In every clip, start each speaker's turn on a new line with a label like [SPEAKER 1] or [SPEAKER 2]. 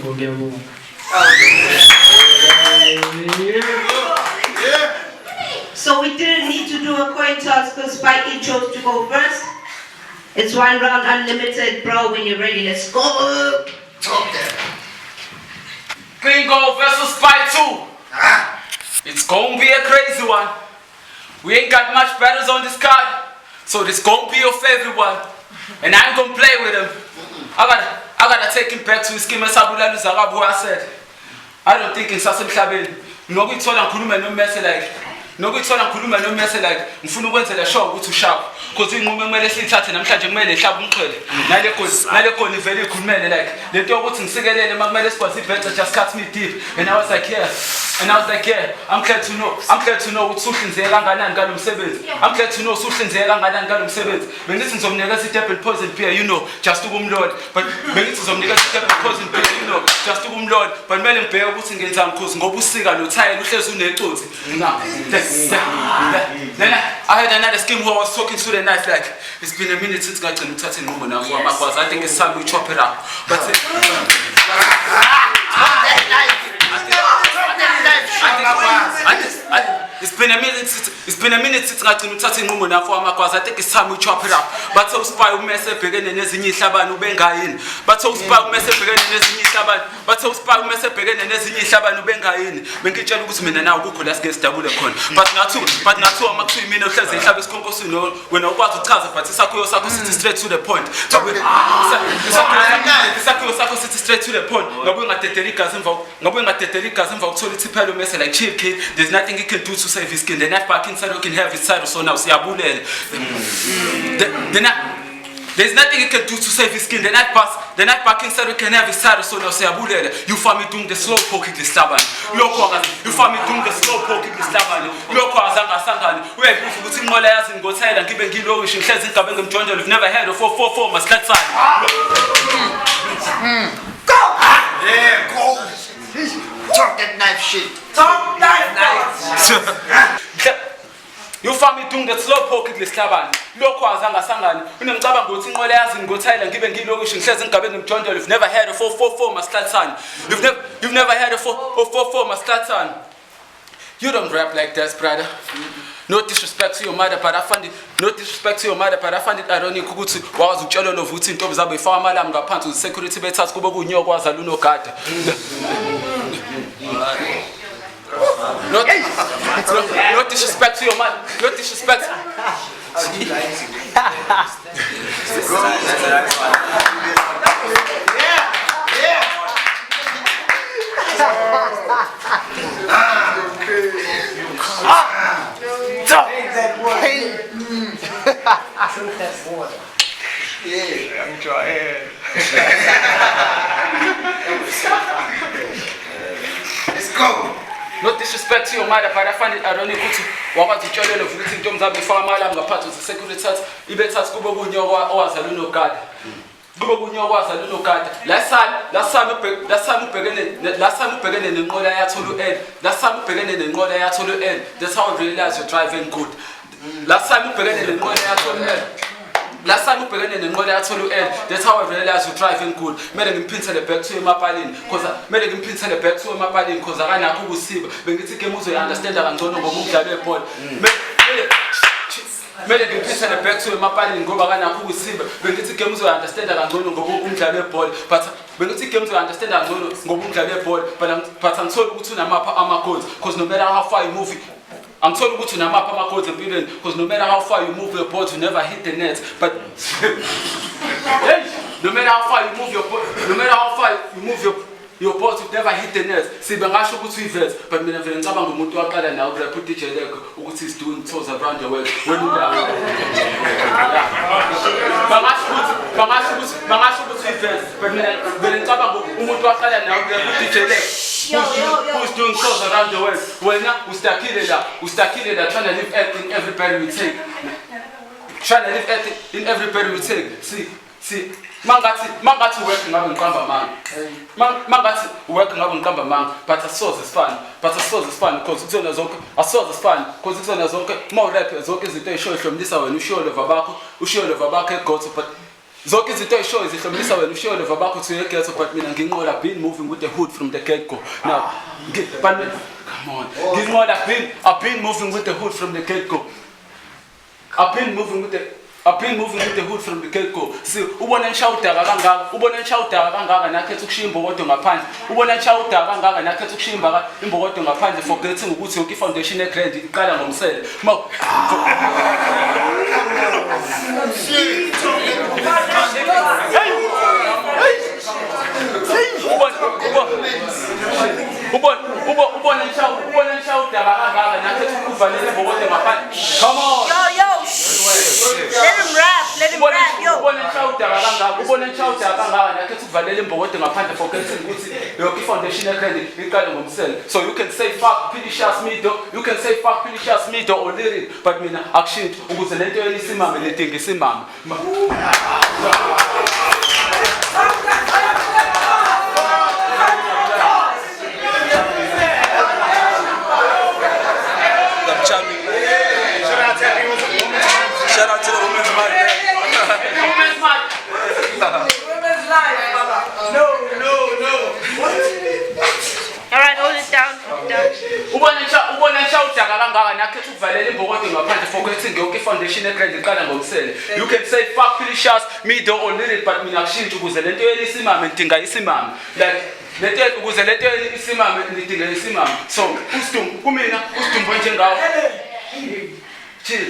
[SPEAKER 1] So we didn't need to do a coin toss because Spikey chose to go first. It's 1 round unlimited, bro. When you're ready, let's go.
[SPEAKER 2] Talk there.
[SPEAKER 3] Gringo versus Spy 2. It's gonna be a crazy one. We ain't got much battles on this card, so this gonna be your favorite one. And I ain't gonna play with him. I gotta take him back to his scheme. I said, I don't think in Sasem Shabin. No good told Kuluma no mess like. No good told Kuluma no mess like. Mfunu went to the show, go to shop. Because we move when they sit and I'm charging men, sharp and clear. Naleko is very good men like. They don't want to say that the Magmelis was better just cut me deep. And I was like, yeah. And I was like, yeah, I'm glad to know. I'm glad to know what Sushin Zeranga and Galum 7. I'm glad to know Sushin Zeranga and Galum 7. When this is some negative step and poison beer, you know, just to whom Lord. But when it is some negative step and poison beer, you know, just to whom Lord. But men and bear what's in some cause, no busiga, no tie, no says who they told. Then I had another scheme who I was talking to the knife like, it's been a minute since I got to touch in woman. I think it's time we chop it up. But it's been a minute since I got touching woman now for I think it's time we chop it up. But so spy mess up again and there's in Shaban Ubenga in. But so spy mess up again and there's in Shaban. But so spy mess up again and there's in Shaban Ubenga in. When get your looks and now go let's get double the con. But not two, I'm actually mean of Shabbos Concourse, you know, when I was to Taza, but it's straight to the point. It's straight to the point. Nobody at Teterikas and Vauxhall mess like cheap kid. There's nothing he can do to save his skin. The knife back inside can have his side, so now see Abule. There's nothing he can do to save his skin. The knife back inside can have his side, so now see Abule. You find me doing the slow poking this laban. You find me doing the slow poking this laban. Loko Azanga Sangan. Where if you see more layers and go side and keep a kilo, we should have Kabengam John. You've never heard of 444 must that side.
[SPEAKER 2] Go! Yeah, go! Talk that knife shit. Talk that knife.
[SPEAKER 3] You found me doing the slow pocket this laban. Loko Azanga Sangan. When I'm talking about more layers and go side and keep a kilo, we should have Kabengam John. You've never heard of 444 must that side. You've never heard of 444 must that side. You don't rap like that, brother. No disrespect to your mother, but I find it. No disrespect to your mother, but I find it ironic. Kugutu was Jolo of Wutin Tobs Abbey Farmer Lamga Pantu, security betas Kubu Nyo was a Luno card. No disrespect to your mother. No disrespect.
[SPEAKER 2] Drink that water. Yeah, I'm trying. Let's go.
[SPEAKER 3] No disrespect to your mother, but I find it ironic to walk to children of Wutin Tobs Abbey Farmer Lamga Pantu, security betas Kubu Nyo was a Luno card. Was a little card. Last time we began in the mother I told you end. Last time we began in the mother I told you end. That's how I realized you're driving good. Last time we began in the mother I told you end. Last time we began in the mother I told you end. That's how I realized you're driving good. Made him pin to the back to my palin. Cause I made him pin to the back to my palin. Cause I ran a good sleep. When you take a move, you understand that I'm going to move the airport. Made it pin to the back to my palin. Go back and who will see. When you take a move, you understand that I'm going to go home to the airport. But when you take a move, you understand that I'm going to go home to the airport. But I'm told you to map my codes. Cause no matter how far you move, I'm told you to map my codes and building. Cause no matter how far you move your board, you never hit the net. But no matter how far you move your board, no matter how far you move your board, you never hit the net. See, but I should go to events. But when I'm going to now, I put the chair what he's doing tours around the world. When you are, but I should go to events. But when I'm now, I put the chair who's doing tours around the world. Well, now we start killing that, trying to live in every berry we take. Trying to live in every berry we take. See. Mangati working out in Kamba man. Mangati working out in Kamba man. But a source is fun. Because it's on a zonk. A source is fun. Because it's on a zonk. More rap as okay as they show from this hour. You show the Vabako. You show the Vabaka goes. But Zonke izinto ey'shoyo zihlomulisa wena ushoyo leva bakho uthi uyeghetto but mina nginqola been moving with the hood from the get-go. Now, but come on. Nginqola I've been moving with the hood from the get-go. I've been moving with the hood from the get-go. See, ubona nishawudaka kangaka nakhetha ukushiya imbokodo ngaphandle. Ubona nishawudaka kangaka nakhetha ukushiya imbokodo ngaphandle forgetting ukuthi yonke i-foundation egrand iqala ngomsele. Ubona nishawudaka kangaka nakhetha ukuvalele imbokodo ngaphandle. Come on.
[SPEAKER 1] Yo, let him rap, yo.
[SPEAKER 3] Ubona nishawudaka kangaka nakhetha ukuvalele imbokodo ngaphandle forgetting ukuthi yonke i-foundation egrand iqala ngomsele. So you can say fuck Pilishas Mido or lyric, but mina akushintsha ukuze lento yena isimame ledinga isimame.
[SPEAKER 4] Shout out to the women's march.
[SPEAKER 2] Women's life, Baba. No.
[SPEAKER 1] Alright, hold it down.
[SPEAKER 3] Ubona nishawudaka kangaka nakhetha ukuvalele imbokodo ngaphandle forgetting yonke i-foundation egrand iqala ngomsele. You can say fuck Pilishas Mido or lyric, but mina akushintsha ukuze lento yena isimame ndinga isimame. Like ukuze lento yena isimame ndinga isimame. So kumina usidumbu njengawo. Chill.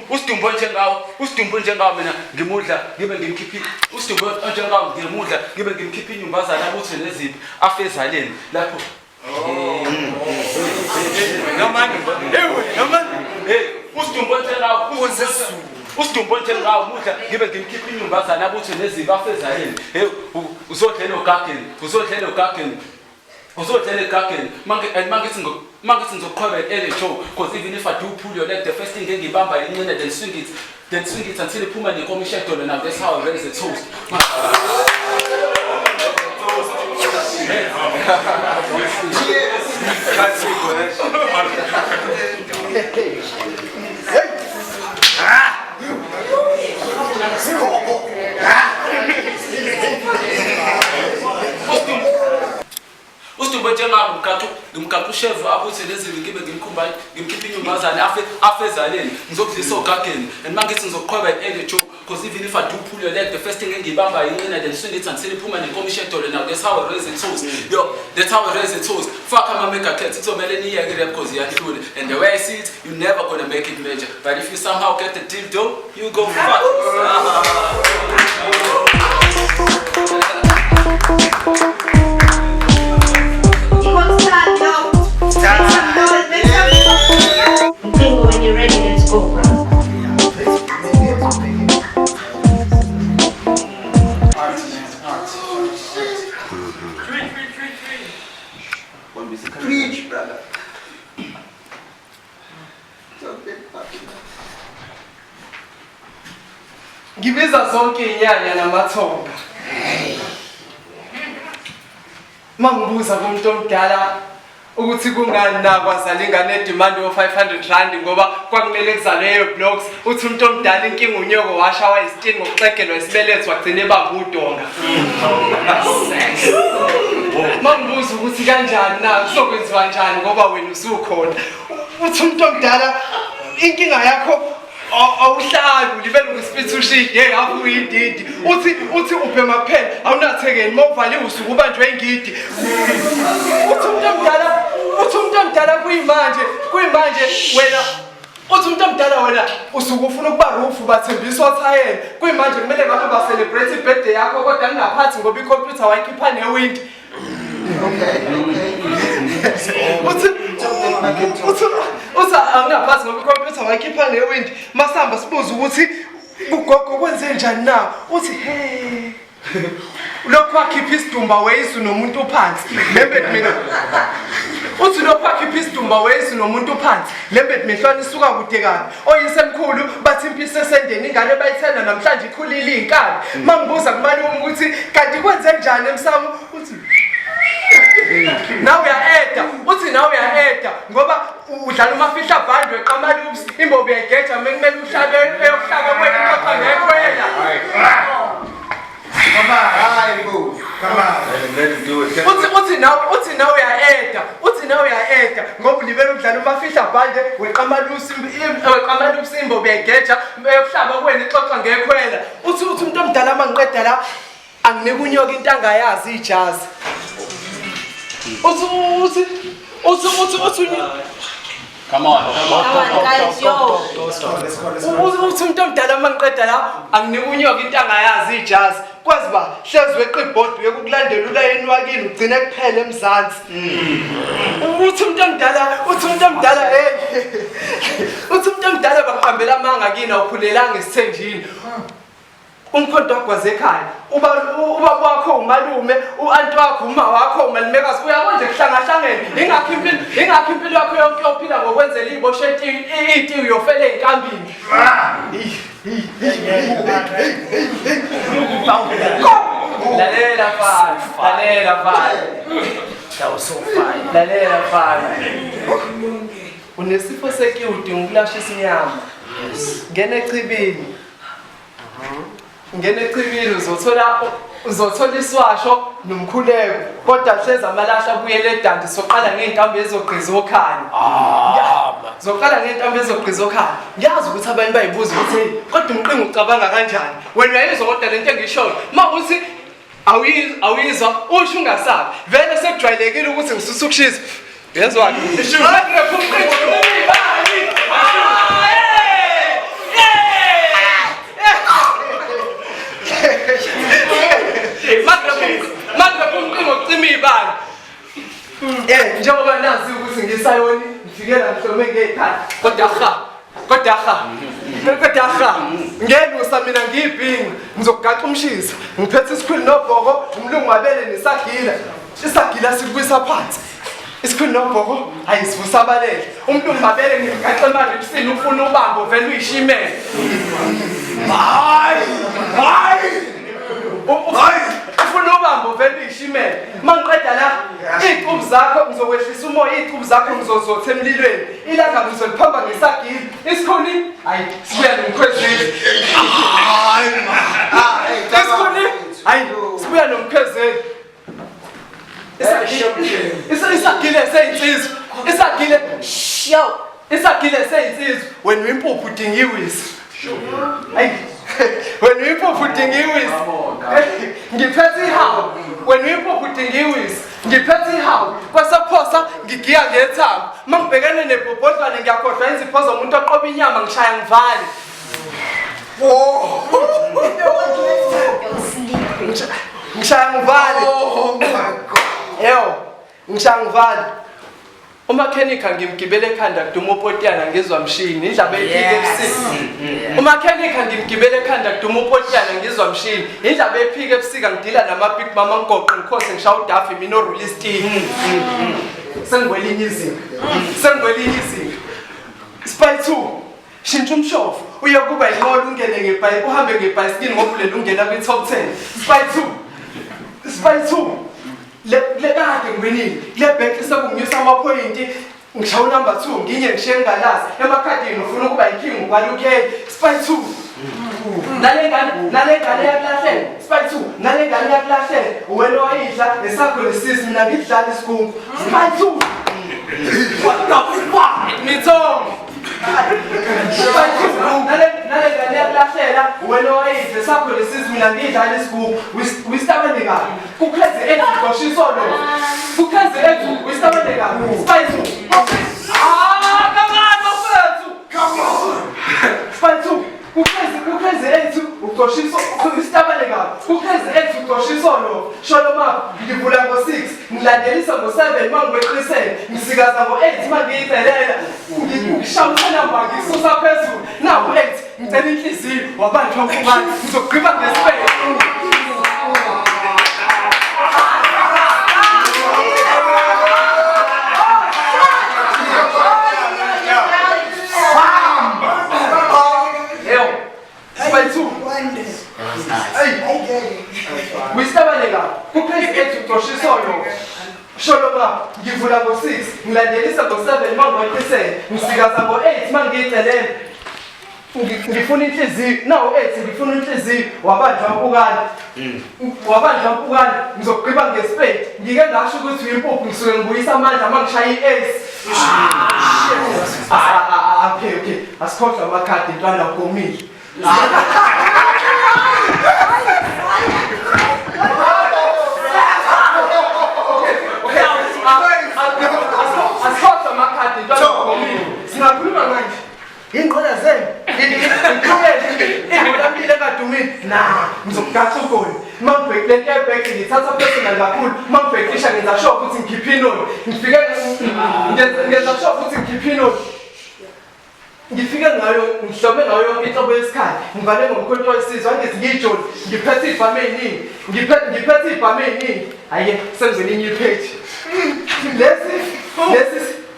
[SPEAKER 3] Usidumbu njengawo mina ngimudla ngibe ngimkhiphi. Usidumbu njengawo ngimudla ngibe ngimkhiphi inyumbazana abuthi neziphi afezaleni lapho.
[SPEAKER 4] No man.
[SPEAKER 3] Usidumbu njengawo mudla ngibe ngimkhiphi inyumbazana abuthi neziphi afezaleni. Uzodlela ogageni. Mangithi ngizoqhubeka ele show, because even if I do pull your leg, the first thing engibamba incine then swing it until iphuma nenkomisha edolo. Now that's how I raise the toast. Usidumbu njengawo ngimkaqu chef abuthi lezini ngibe ngimkhipha inyumbazana afezaleni ngizokudlisa ogageni. And mangithi ngizoqhubeka ele show, because even if I do pull your leg, the first thing engibamba incine then swing it until iphuma nenkomisha edolo. Now that's how I raise the toast. Yo, that's how I raise the toast. Fuck ama-mega cats, kuzomele niyeke rap because iyahlule. And the way I see it, you're never gonna make it major. But if you somehow get the deal though, you go fuck.
[SPEAKER 1] When you're ready, let's go, bro.
[SPEAKER 4] Preach, brother.
[SPEAKER 2] Ngibiza zonke inyanya namathonga. Mangibuza kumuntu omdala ukuthi kungani na kwazala ingane edemand yo500 rand ngoba kwakumele kuzalwe leyo blocks, uthi umuntu omdala inkinga unyoko washawa isitini ngokuxegelwa isibeletho wagcina ebamba udonga. Mangibuza ukuthi kanjani na kuzokwenziwa njani ngoba wena usukhona. Uthi umuntu omdala inkinga yakho awuhlali ulibele ngesipithu ushidi hey afu uyididi uthi uphe maphela awunathekeni mawuvale usuku ubanjwe ingidi. Uthi umuntu omdala kuyimanje wena uthi umuntu omdala wena usuku ufuna ukuba rufu bathembisa othayela kuyimanje kumele ngabe ba celebrate birthday yakho kodwa ngingaphathi ngoba icomputer wayikhipha newindi. Uthi angaphathi ngoba icomputer wayikhipha newindi. Masamba sibuza ukuthi ugogo kwenze njani na. Uthi hey lokho akhipha isidumba weyisu nomuntu phansi lembe mina. Uthi lokho akhipha isidumba weyisu nomuntu phansi lembe mehlwana isuka kude kabi oyisemkhulu bathi impisi esendeni ingane bayithenda namhlanje ikhulile inkani. Mangibuza kumali ukuthi kanti kwenze njani emsamo uthi now we are eda ngoba udlala umafihla abhandwe qamali imbobo yageja mekumele uhlabe eyokuhlaba kwena ngekho yena.
[SPEAKER 4] Come on. Hi, boo. Come on. Let him do it.
[SPEAKER 2] uthi nawe uya-eda ngoba ulibele ukudlala umafihla bhande weqamala usimbo begeja beyokuhlaba kwena ixoxa ngekhwela uthi umuntu omdala uma ngiqeda la anginike unyoka into angayazi ijazi uthi
[SPEAKER 3] Come on.
[SPEAKER 1] Guys, yo.
[SPEAKER 2] uthi umuntu omdala uma ngiqeda la anginike unyoka into angayazi ijazi kwazi ba hlezi weqa ibhodi uyekulandela ulayeni wakini ugcine kuphela emzansi uthi umuntu omdala bakuhambela amanga kini awukhulelanga esithenjini umkhonto wakwaze ekhaya uba wakho umalume u-anti wakho uma wakho umalimekazi uyabona nje kuhlangahlangene ingakho impilo yakho yonke yophila ngokwenzela iy'boshe iy'tiwu yofela ey'nkambini lalela fana unesifo sekiyudi ngokulashisa inyama ngena echibini uzothola iswasho nomkhuleko kodwa hlezi amalasha abuyele edanti soqala ngey'ntambo ezogqiza okhanya ngiyazi ukuthi abantu bayibuza ukuthi hey kodwa umqingo ucabanga kanjani wena uyayizwa kodwa lento engishoyo uma uthi awuyizwa usho ungasabi vele sekujwayelekile ukuthi ngisusa ukushisa yezwani njengoba nazi ukuthi ngisayoni ngifikela mhlome ngey'khathi kodwa ha ngenusa mina ngiyibhinga ngizokugaxa umshisa ngiphethe isikhwili nobhoko umlungu mabele isagila sikubuyisa phansi isikhwili nobhoko hayi sivusa abalele umlungu mabele ngigaxe manje ebusini ufuna ubambo vele uyishimele ufuna ubambo vele uyishimele uma ngiqeda la iy'cubu zakho ngizokwehlisa umoya iy'cubu zakho ngizozotha emlilweni ilanga ngizoliphamba ngesagili isikhuni hayi sibuya nomkhwezeli sibuya nomkhwezeli isagile seyinsizwa wena uyimpuphu udinga iwisi wena uyimpuphu udinga iwisi ngiphethe ihawu wena uyimpuphu udinga iwisi ngiphethe ihawu kwasaphosa ngigiya ngethambo uma ngibhekene nebhobhodlwane ngiyakhohlwa inzipho zomuntu oqoba inyama ngishaya ngivale ngishaya ngivale umakhenika ngimgibele ekhanda kuduma upotiyana ngizwa mshini indlaba ephike ebusika umakhenika ngimgibele ekhanda kuduma upotiyana ngizwa mshini indlaba ephike ebusika ngidila nama-big mama ngigoqe ngikhose ngishaya udafi mina orulistini sengikwelinye izinga spy 2 shintsha umshofu uye kuba inqola ungene uhambe ngebhayisikini ngoba ulela ungena kwi-top 10 spy 2 lekade ngiwinile kule bhenki sekunginyusa amaphoyinti ngishaya unumber 2 nginye ngishiye ngingalazi emakhadini ufuna ukuba yinking ubhala ukheli spy 2 nalengane yakulahlele spy 2 nalengane yakulahlele wena wayidla nesakho lesisi mina ngidlala isigungu spy 2 mithombo nalengane yakulahlela wena wayidla esakho lesisi mina ngidlala isigungu wistabane kabi kukheze edugoshiso lo kukheze edu wistabane kabi spy 2 spy 2 kukheze ethu ugoshiso wistabane kabi kukheze ethu ugoshiso lo sholo map ngivula ngo6 ngilandelisa ngo7 mangweqisele ngisikaza ngo8 mangiyicelela ngishawuthana ngisusa phezulu naku 8 ngicela inhliziyo wabanjwa ngubani ngizogqiba ngesipele Wistabaneka kupheze ethu toshisolo sholoma ngivula ngo6 ngilandelisa ngo7 mangweqisele ngisikaza ngo8 mangiyicelela ngifuna inhliziyo nawo ethi ngifuna inhliziyo wabanjwa mpukane wabanjwa mpukane ngizogqiba ngespade ngike ngasho ukuthi uyimpuphu ngisuke ngibuyisa amandla mangishaya i-ace okay asikhohlwa amakhadi ntwana ugomile asikhohlwa amakhadi ntwana ugomile singakhuluma manje inqola zenu ingqolamile kadumile ngizokugasa ugoli mangibheki lento ebheki ngithatha personal kakhulu mangibhekisha ngenza sure ukuthi ngikhiphe inoni ngenza sure ukuthi ngikhiphe inoni ngifike ngayo ngihlobe ngayo yonke inhlobo yesikhali ngivale ngomkhonto wesizwe angithi ngijoli ngiphethe ibhame eyiningi ngiphethe ibhame eyiningi hayi sengizwelinye ipage lesi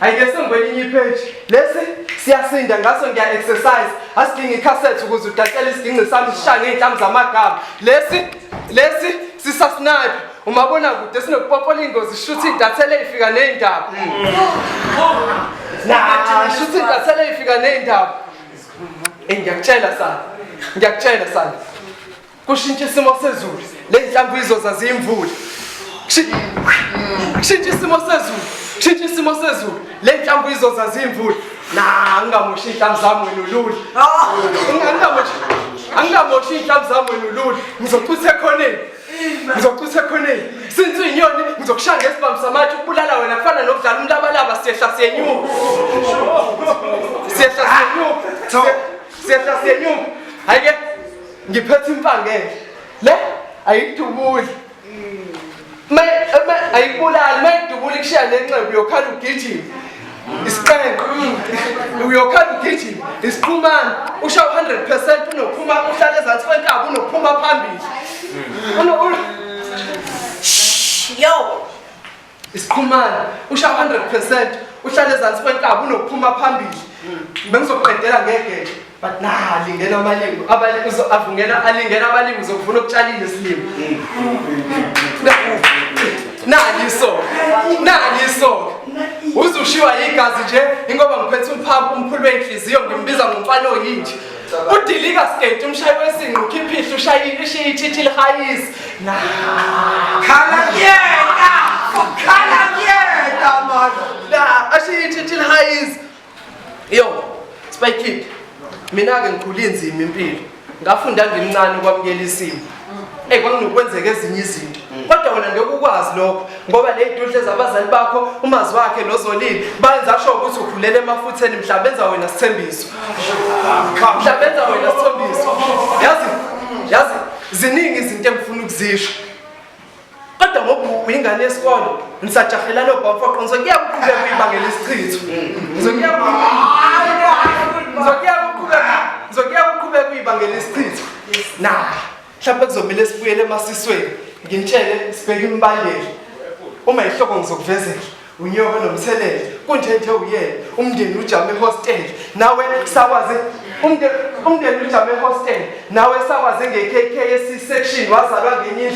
[SPEAKER 2] ayike sengizwelinye ipage lesi siyasinda ngaso ngiya exercise asidinga icassette ukuze udatsele isidingo sami sishaya ngey'nhlamu zamagama lesi sisa sniper umabona kude sinokupopola ingozi shuthi idatsele ifika ney'ndaba shuthi idatsele ifika ney'ndaba ngiyakutshela sana kushintsha isimo sezulu ley'nhlamvu izoza ziyimvula kushintsha isimo sezulu ley'nhlamvu izoza ziyimvula angingamoshi iy'nhlamvu zami wena ulula angingamoshi iy'nhlamvu zami wena ulula ngizochutha ekhoneni since uyinyoni ngizokushaya ngesibambi samatshe ukubulala wena kufana nokudlala umlabalaba siyehla siyenyuka hayi-ke ngiphethe impangele le ayikudubuli ayikubulali uma ikudubula ikushaya lenxeba uyokhala ugijima isiqenqo uyokhala ugijima isiqhumane ushawa 100% unophuma uhlala ezansi kwenkaba unophuma phambili isiqhumane ushawa 100% uhlala ezansi kwenkaba unophuma phambili bengizokuqedela ngegele but alingena abalimi uzokufuna ukutshalile isilimo naliso uzushiwa igazi nje ingoba ngiphethe umphulu wenhliziyo ngimbiza ngomfana oyinje udilika skate umshayi wesinqo ukhiphihla ushayile ishiye ithithi lihayisi khala man ashiye ithithi lihayisi yo Spike Kid mina-ke ngikhule inzima impilo ngafunda ngimncane ukwamukela isimo kwanginokwenzeka ezinye izinto kodwa wena ngeke ukwazi lokho ngoba ley'duhle zabazali bakho umazi wakhe nozolile bayenza asho ukuthi ukhulele emafutheni mhla benza wena sithembiso yazi ziningi izinto engifuna ukuzisho kodwa ngoba uyingane yesikole nisajahela lobhamfoqo ngizokuya kuqhubeka uyibangela isichitho ngizokuya kuqhubeka uyibangela isichitho mhlawumbe kuzomele sibuyele emasisweni nginitshele sibheke imbandela uma ihloko ngizokuvezela unyoka nomthelele kunje uyena umndeni ujame ehostel nawe sakwazi umndeni ujame ehostel nawe sakwazi nge-KK section wazalwa ngenye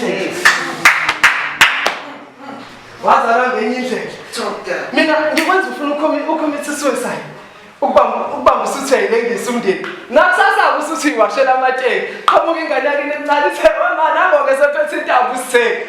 [SPEAKER 2] indlela mina ngikwenza ufuna ukhomitha suicide ukubamba usuthi uyayilengisa umndeni nakusasa usuthi uyiwashela amatsheke qhamuka ingane yakini encane ithe wema nango-ke sephethe intambo usithenge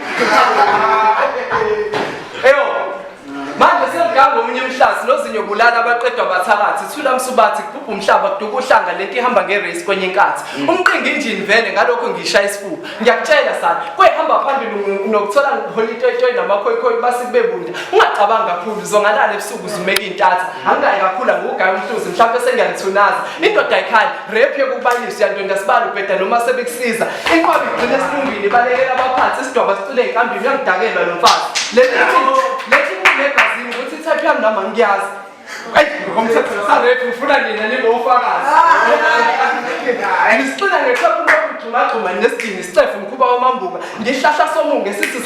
[SPEAKER 2] manje seligange omunye umhlasi nozinyo bulala abaqedwa bathakathi thula msubathi kubhubha umhlaba kuduka uhlanga lento ihamba nge-race kwenye inkathi umqinga injini vele ngalokho ngishaya isifuba ngiyakutshela sana kwehamba phambili nokuthola holitoyitoyi namakhoyikhoyi basikubebunda ungacabanga kakhulu zongalala ebusuku uzumeka iy'ntatha angingayi kakhulu ngugaya umhluzi mhlawumpe sengiyalithunaza indoda ayikhali rep yokubalisa uyandonda sibala ubheda noma sebekusiza inqwaba igcine esibumbini balekela abaphansi isidwaba sicule ey'nkambini uyangidakelwa lo mfazi lethi negazini ukuthi itype yami nami angiyazi ngomthetho sarephi ufuna nina ningofakazi ngisicina ngeqephu lokugxumagxuma nesidini sicefe umkhuba wamambuka ngihlahla somungu esithi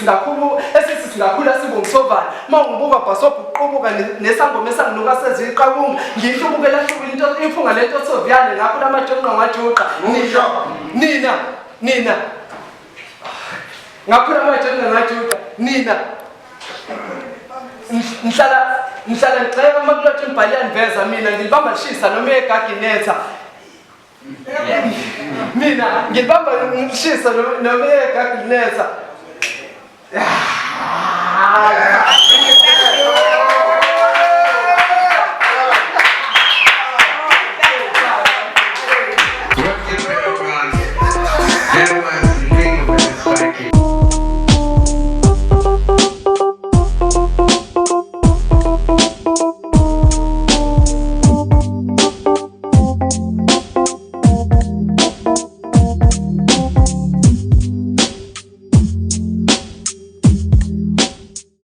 [SPEAKER 2] singakhula sibe umsovana uma ungibuka bhasobha ukuqubuka nesangoma esanginuka seziyiqabunga ngiyihlubukela hlubula iphunga lento soviyane ngakhula amajonqa ngajuqa nina ngakhula amajonqa ngajuqa nina ngihlala ngicela uma kulothe umbhaliyani veza mina ngilibamba lishisa noma egaginetha Mina ngibamba ngishisa nomeka Glinesa.